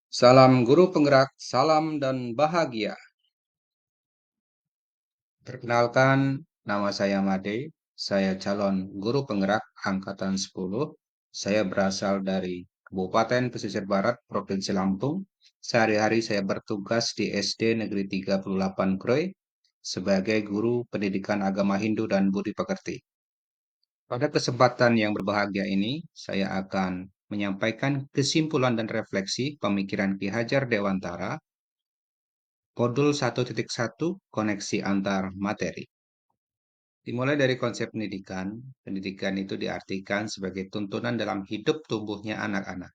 Salam guru penggerak, salam dan bahagia. Perkenalkan, nama saya Made. Saya calon guru penggerak angkatan 10. Saya berasal dari Kabupaten Pesisir Barat, Provinsi Lampung. Sehari-hari saya bertugas di SD Negeri 38 Kroy sebagai guru pendidikan agama Hindu dan Budi Pekerti. Pada kesempatan yang berbahagia ini, saya akan menyampaikan kesimpulan dan refleksi pemikiran Ki Hajar Dewantara Modul 1.1 Koneksi antar materi. Dimulai dari konsep pendidikan. Pendidikan itu diartikan sebagai tuntunan dalam hidup tumbuhnya anak-anak.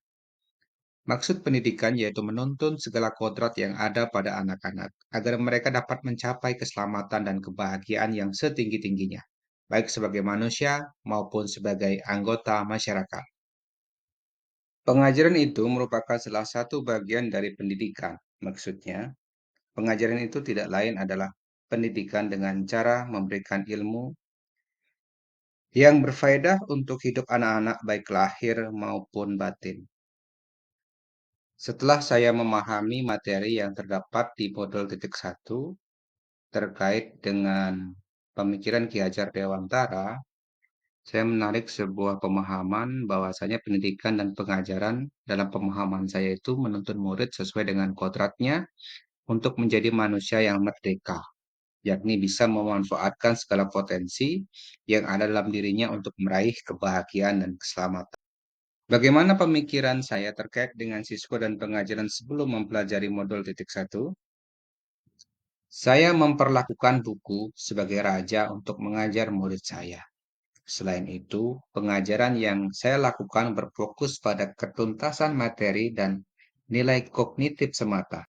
Maksud pendidikan yaitu menuntun segala kodrat yang ada pada anak-anak agar mereka dapat mencapai keselamatan dan kebahagiaan yang setinggi-tingginya, baik sebagai manusia maupun sebagai anggota masyarakat. Pengajaran itu merupakan salah satu bagian dari pendidikan. Maksudnya, pengajaran itu tidak lain adalah pendidikan dengan cara memberikan ilmu yang berfaedah untuk hidup anak-anak baik lahir maupun batin. Setelah saya memahami materi yang terdapat di modul titik 1 terkait dengan pemikiran Ki Hajar Dewantara, saya menarik sebuah pemahaman bahwasanya pendidikan dan pengajaran dalam pemahaman saya itu menuntun murid sesuai dengan kodratnya untuk menjadi manusia yang merdeka, yakni bisa memanfaatkan segala potensi yang ada dalam dirinya untuk meraih kebahagiaan dan keselamatan. Bagaimana pemikiran saya terkait dengan siswa dan pengajaran sebelum mempelajari modul titik 1? Saya memperlakukan buku sebagai raja untuk mengajar murid saya. Selain itu, pengajaran yang saya lakukan berfokus pada ketuntasan materi dan nilai kognitif semata.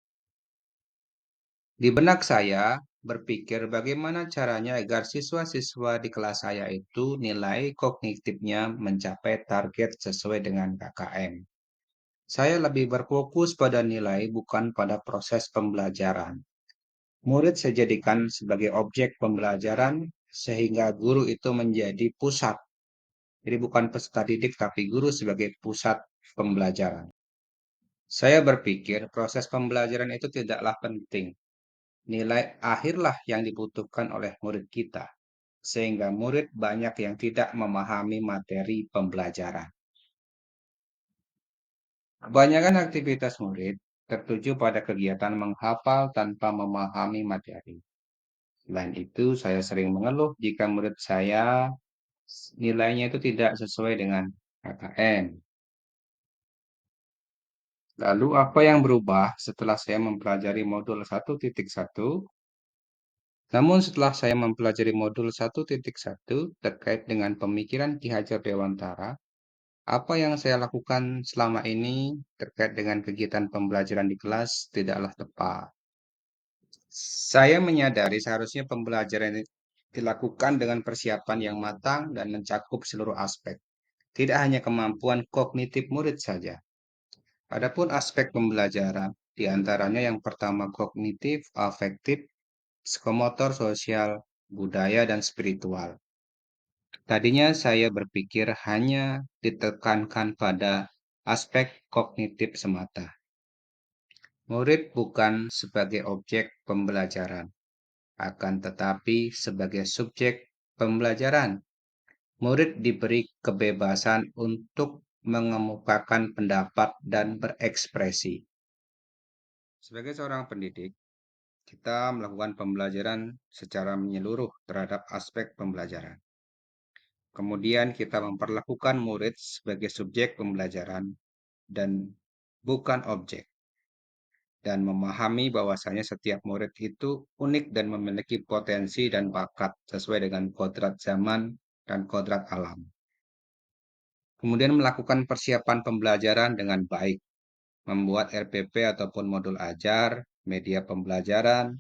Di benak saya berpikir bagaimana caranya agar siswa-siswa di kelas saya itu nilai kognitifnya mencapai target sesuai dengan KKM. Saya lebih berfokus pada nilai bukan pada proses pembelajaran. Murid saya jadikan sebagai objek pembelajaran sehingga guru itu menjadi pusat. Jadi bukan peserta didik tapi guru sebagai pusat pembelajaran. Saya berpikir proses pembelajaran itu tidaklah penting. Nilai akhirlah yang dibutuhkan oleh murid kita, sehingga murid banyak yang tidak memahami materi pembelajaran. Kebanyakan aktivitas murid tertuju pada kegiatan menghafal tanpa memahami materi. Selain itu, saya sering mengeluh jika murid saya nilainya itu tidak sesuai dengan KKM. Lalu apa yang berubah setelah saya mempelajari modul 1.1? Namun setelah saya mempelajari modul 1.1 terkait dengan pemikiran Ki Hajar Dewantara, apa yang saya lakukan selama ini terkait dengan kegiatan pembelajaran di kelas tidaklah tepat. Saya menyadari seharusnya pembelajaran dilakukan dengan persiapan yang matang dan mencakup seluruh aspek, tidak hanya kemampuan kognitif murid saja. Adapun aspek pembelajaran, di antaranya yang pertama kognitif, afektif, psikomotor, sosial, budaya, dan spiritual. Tadinya saya berpikir hanya ditekankan pada aspek kognitif semata. Murid bukan sebagai objek pembelajaran, akan tetapi sebagai subjek pembelajaran. Murid diberi kebebasan untuk mengemukakan pendapat dan berekspresi. Sebagai seorang pendidik, kita melakukan pembelajaran secara menyeluruh terhadap aspek pembelajaran. Kemudian kita memperlakukan murid sebagai subjek pembelajaran dan bukan objek. Dan memahami bahwasanya setiap murid itu unik dan memiliki potensi dan bakat sesuai dengan kodrat zaman dan kodrat alam. Kemudian melakukan persiapan pembelajaran dengan baik, membuat RPP ataupun modul ajar, media pembelajaran,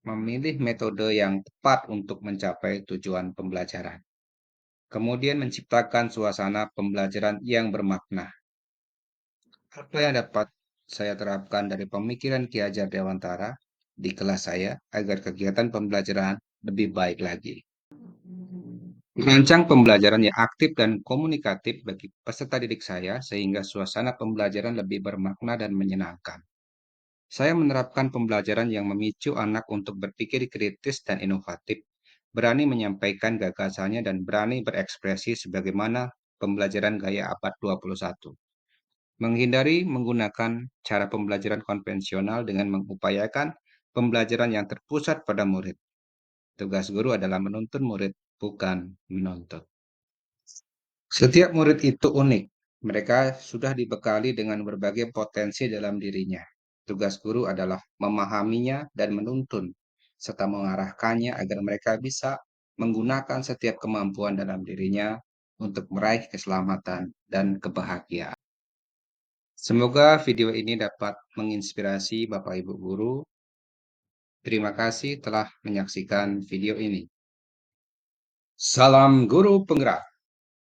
memilih metode yang tepat untuk mencapai tujuan pembelajaran. Kemudian menciptakan suasana pembelajaran yang bermakna. Apa yang dapat saya terapkan dari pemikiran Ki Hajar Dewantara di kelas saya agar kegiatan pembelajaran lebih baik lagi? Merancang pembelajaran yang aktif dan komunikatif bagi peserta didik saya sehingga suasana pembelajaran lebih bermakna dan menyenangkan. Saya menerapkan pembelajaran yang memicu anak untuk berpikir kritis dan inovatif, berani menyampaikan gagasannya dan berani berekspresi sebagaimana pembelajaran gaya abad 21. Menghindari menggunakan cara pembelajaran konvensional dengan mengupayakan pembelajaran yang terpusat pada murid. Tugas guru adalah menuntun murid, bukan menuntut. Setiap murid itu unik. Mereka sudah dibekali dengan berbagai potensi dalam dirinya. Tugas guru adalah memahaminya dan menuntun, serta mengarahkannya agar mereka bisa menggunakan setiap kemampuan dalam dirinya untuk meraih keselamatan dan kebahagiaan. Semoga video ini dapat menginspirasi Bapak Ibu guru. Terima kasih telah menyaksikan video ini. Salam guru penggerak.